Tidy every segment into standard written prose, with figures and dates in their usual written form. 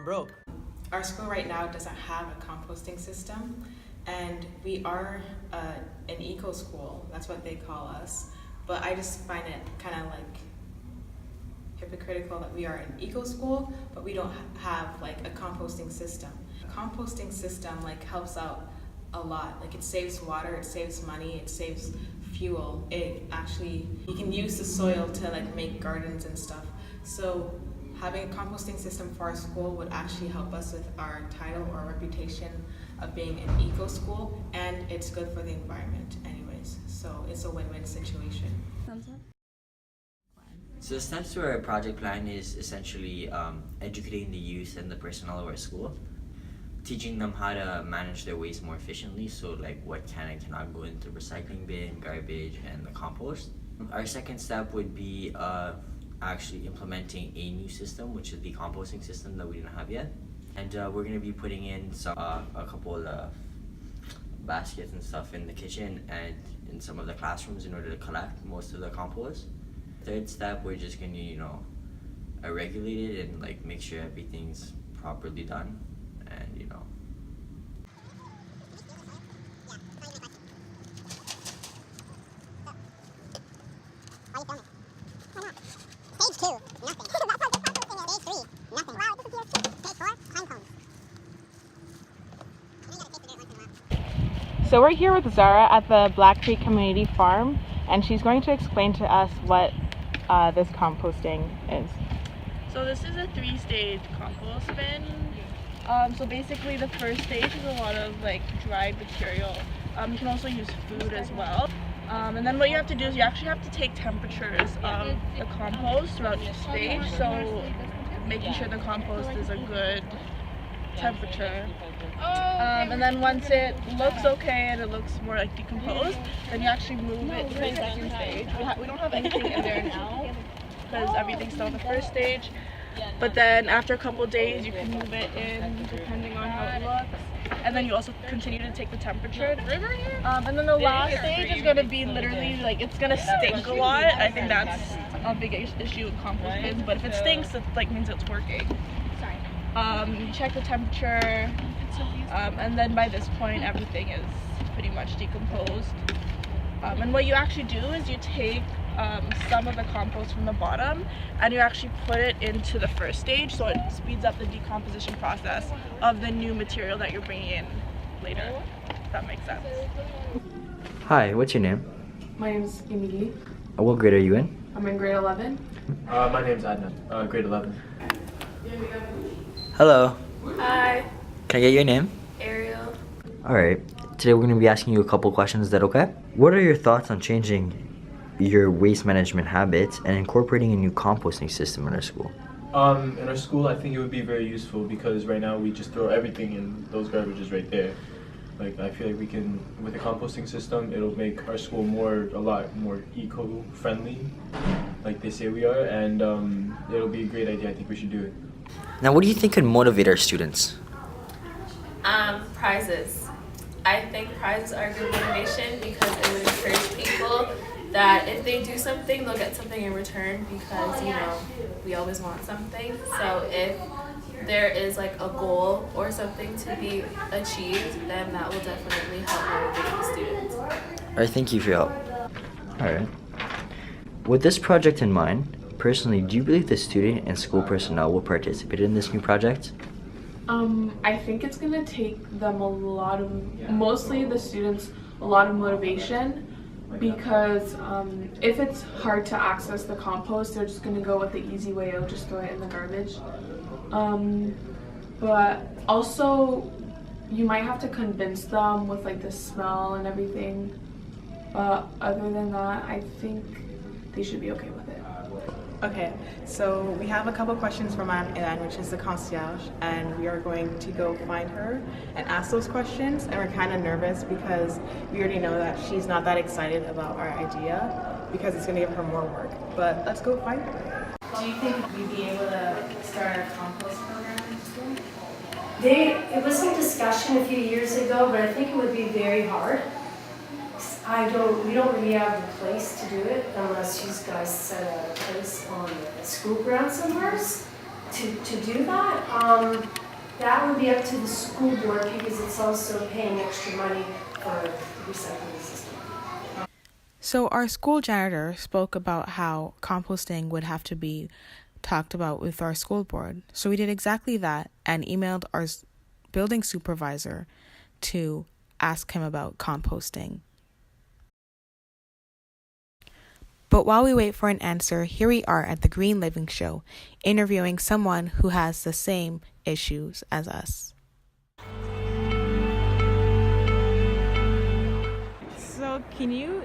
broke. Our school right now doesn't have a composting system, and we are an eco school. That's what they call us. But I just find it kind of like hypocritical that we are an eco school, but we don't have like a composting system. A composting system like helps out a lot. Like it saves water, it saves money, it saves fuel. It actually, you can use the soil to like make gardens and stuff. So having a composting system for our school would actually help us with our title or reputation of being an eco school, and it's good for the environment anyways. So it's a win-win situation. So the steps to our project plan is essentially educating the youth and the personnel of our school, teaching them how to manage their waste more efficiently, so like what can and cannot go into the recycling bin, garbage, and the compost. Our second step would be actually implementing a new system, which is the composting system that we didn't have yet. And we're going to be putting in some, a couple of baskets and stuff in the kitchen and in some of the classrooms in order to collect most of the compost. Third step, we're just going to regulate it and like make sure everything's properly done, and Stage 2, nothing. Stage 3, nothing. Wow, this is Stage 4, pine cones. So we're here with Zara at the Black Creek Community Farm, and she's going to explain to us what this composting is. So this is a 3-stage compost bin. So basically the first stage is a lot of like dried material. You can also use food as well. And then what you have to do is you actually have to take temperatures of the compost throughout each stage. So making sure the compost is a good temperature. And then once it looks okay and it looks more like decomposed, then you actually move it to the second stage. We don't have anything in there now because everything's still in the first stage. But then after a couple of days, you can move it in depending on how it looks. And then you also continue to take the temperature. And then the last stage is going to be literally like, it's going to stink a lot. I think that's a big issue with compost bins. But if it stinks, it like means it's working. You check the temperature, and then by this point everything is pretty much decomposed. And what you actually do is you take some of the compost from the bottom and you actually put it into the first stage, so it speeds up the decomposition process of the new material that you're bringing in later, if that makes sense. Hi, what's your name? My name is Emily. What grade are you in? I'm in grade 11. My name's Adnan, grade 11. Hello. Hi. Can I get your name? Ariel. Alright, today we're going to be asking you a couple questions. Is that okay? What are your thoughts on changing your waste management habits and incorporating a new composting system in our school? In our school, I think it would be very useful because right now we just throw everything in those garbages right there. Like, I feel like we can, with a composting system, it'll make our school a lot more eco-friendly, like they say we are, and it'll be a great idea. I think we should do it. Now, what do you think could motivate our students? Prizes. I think prizes are good motivation because it would encourage people that if they do something, they'll get something in return because, we always want something. So if there is like a goal or something to be achieved, then that will definitely help motivate the students. Alright, thank you for your help. Alright. With this project in mind, personally, do you believe the student and school personnel will participate in this new project? I think it's going to take them mostly the students, a lot of motivation because if it's hard to access the compost, they're just going to go with the easy way out, just throw it in the garbage. But also, you might have to convince them with like the smell and everything. But other than that, I think they should be okay with it. Okay, so we have a couple questions from Madame Ilan, which is the concierge, and we are going to go find her and ask those questions. And we're kind of nervous because we already know that she's not that excited about our idea because it's going to give her more work. But let's go find her. Do you think we'd be able to start a compost program in school? It was some discussion a few years ago, but I think it would be very hard. We don't really have a place to do it unless you guys set a place on the school ground somewhere. To do that, that would be up to the school board because it's also paying extra money for the recycling system. So our school janitor spoke about how composting would have to be talked about with our school board. So we did exactly that and emailed our building supervisor to ask him about composting. But while we wait for an answer, here we are at the Green Living Show, interviewing someone who has the same issues as us. So can you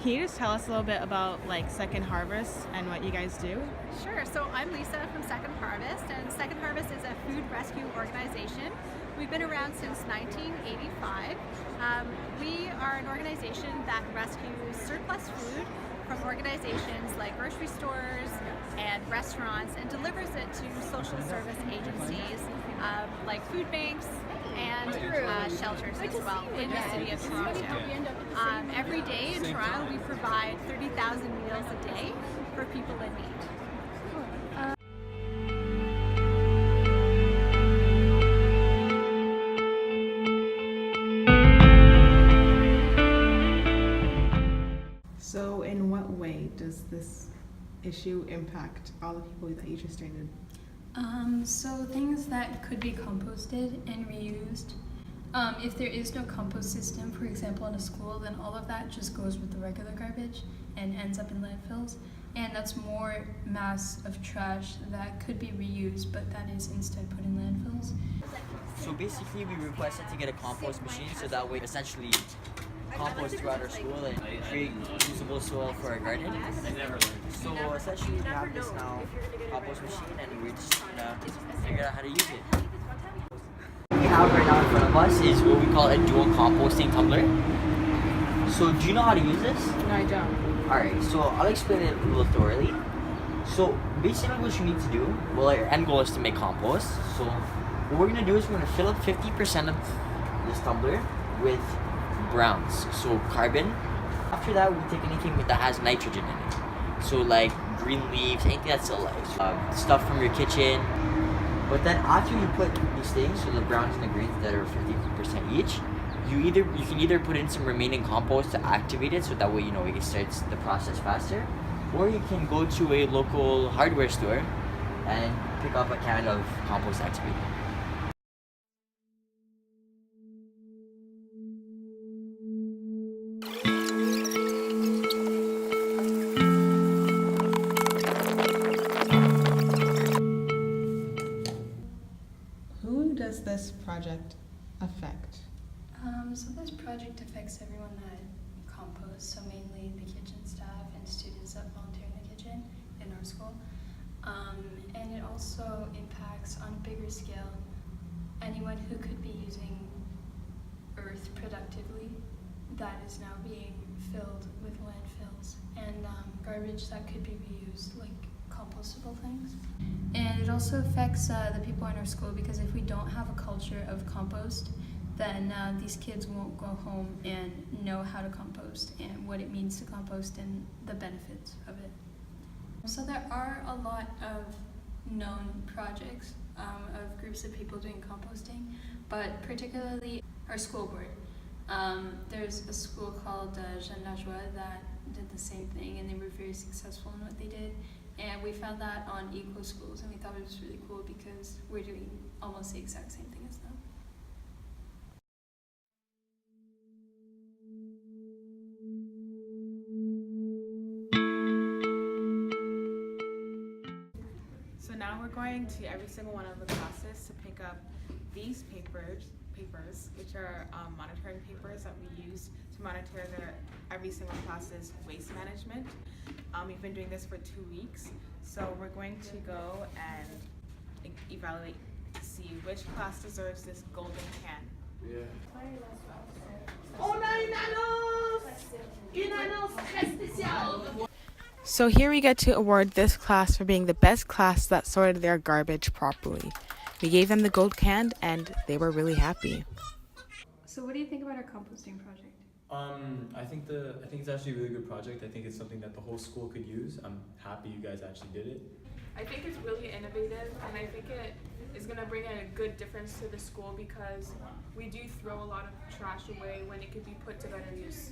just tell us a little bit about Second Harvest and what you guys do? Sure. So I'm Lisa from Second Harvest, and Second Harvest is a food rescue organization. We've been around since 1985. We are an organization that rescues surplus food from organizations like grocery stores and restaurants and delivers it to social service agencies like food banks and shelters as well in the city of Toronto. Every day in Toronto we provide 30,000 meals a day for people in need. So in what way does this issue impact all the people that you just stated? So things that could be composted and reused. If there is no compost system, for example, in a school, then all of that just goes with the regular garbage and ends up in landfills. And that's more mass of trash that could be reused, but that is instead put in landfills. So basically we requested to get a compost machine so that way essentially compost throughout our school and create usable soil for our garden. So essentially we have this now compost machine and we're just gonna figure out how to use it. What we have right now in front of us is what we call a dual composting tumbler. So do you know how to use this? No, I don't. Alright, so I'll explain it a little thoroughly. So basically what you need to do, well our end goal is to make compost. So what we're gonna do is we're gonna fill up 50% of this tumbler with browns, so carbon. After that we take anything that has nitrogen in it, so like green leaves, anything that's alive, stuff from your kitchen. But then after you put these things, so the browns and the greens that are 50% each, you can either put in some remaining compost to activate it so that way it starts the process faster, or you can go to a local hardware store and pick up a can of compost activated. Who does this project affect? So this project affects everyone that composts, so mainly the kitchen staff and students that volunteer in the kitchen in our school. And it also impacts on a bigger scale anyone who could be using earth productively that is now being filled with landfills and garbage that could be reused, like compostable things. And it also affects the people in our school because if we don't have a culture of compost, then these kids won't go home and know how to compost and what it means to compost and the benefits of it. So there are a lot of known projects of groups of people doing composting, but particularly our school board. There's a school called Jeanne Lajoie that did the same thing and they were very successful in what they did. And we found that on eco schools and we thought it was really cool because we're doing almost the exact same thing as them. So now we're going to every single one of the classes to pick up these papers, which are monitoring papers that we use to monitor every single class's waste management. We've been doing this for 2 weeks, so we're going to go and evaluate to see which class deserves this golden can. Yeah. So here we get to award this class for being the best class that sorted their garbage properly. We gave them the gold can and they were really happy. So what do you think about our composting project? I think it's actually a really good project. I think it's something that the whole school could use. I'm happy you guys actually did it. I think it's really innovative, and I think it is going to bring a good difference to the school because we do throw a lot of trash away when it could be put to better use.